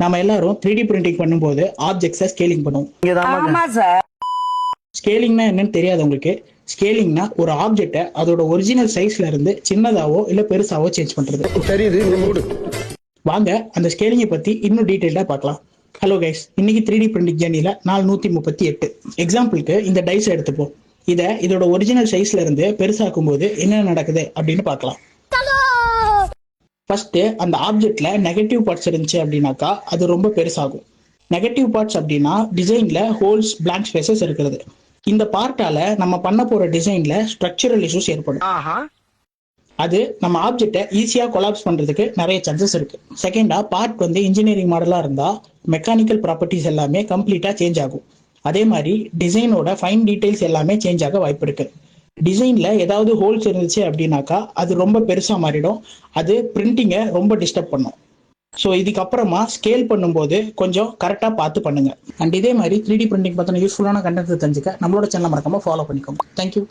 நாம எல்லாரும் 3D printing பண்ணும்போது ஆப்ஜெக்ட்ஸை ஸ்கேலிங் பண்ணுவோம். ஸ்கேலிங்னா என்னன்னு தெரியாது உங்களுக்கு. ஸ்கேலிங்னா ஒரு ஆப்ஜெக்டை அதோட ஒரிஜினல் சைஸ்ல இருந்து சின்னதாவோ இல்ல பெருசாவோ சேஞ்ச் பண்றது. வாங்க அந்த ஸ்கேலிங்கை பத்தி இன்னும் டீடைல்டா பார்க்கலாம். ஹலோ கைஸ், இன்னைக்கு 3D பிரிண்டிங் ஜர்னில நாள் 138. எக்ஸாம்பிளுக்கு இந்த டைஸ் எடுத்துப்போம். இதோட ஒரிஜினல் சைஸ்ல இருந்து பெருசாக்கும் போது என்ன நடக்குது அப்படின்னு பார்க்கலாம். ஃபர்ஸ்ட் அந்த ஆப்ஜெக்ட்ல நெகட்டிவ் பார்ட்ஸ் இருந்துச்சு அப்படின்னாக்கா அது ரொம்ப பெருசாகும். நெகட்டிவ் பார்ட்ஸ் அப்படின்னா டிசைன்ல ஹோல்ஸ், பிளாங்க் ஸ்பேசஸ் இருக்கிறது. இந்த பார்ட்டால நம்ம பண்ண போற டிசைன்ல ஸ்ட்ரக்சரல் இஷ்யூஸ் ஏற்படும். அது நம்ம ஆப்ஜெக்டை ஈஸியா கொலாப்ஸ் பண்றதுக்கு நிறைய சான்சஸ் இருக்கு. செகண்டா, பார்ட் இன்ஜினியரிங் மாடலா இருந்தா மெக்கானிக்கல் ப்ராப்பர்ட்டிஸ் எல்லாமே கம்ப்ளீட்டா சேஞ்ச் ஆகும். அதே மாதிரி டிசைனோட ஃபைன் டீடைல்ஸ் எல்லாமே சேஞ்ச் ஆக வாய்ப்பு இருக்கு. டிசைன்ல ஏதாவது ஹோல்ஸ் இருந்துச்சு அப்படின்னாக்கா அது ரொம்ப பெருசா மாறிடும். அது பிரிண்டிங்கை ரொம்ப டிஸ்டர்ப் பண்ணும். ஸோ இதுக்கப்புறமா ஸ்கேல் பண்ணும்போது கொஞ்சம் கரெக்டாக பார்த்து பண்ணுங்க. அண்ட் இதே மாதிரி 3D பிரிண்டிங் பற்றின யூஸ்ஃபுல்லான கண்டென்ட் தெரிஞ்சுக்க நம்மளோட சேனல் மறக்காம ஃபாலோ பண்ணிக்கோங்க. தேங்க்யூ.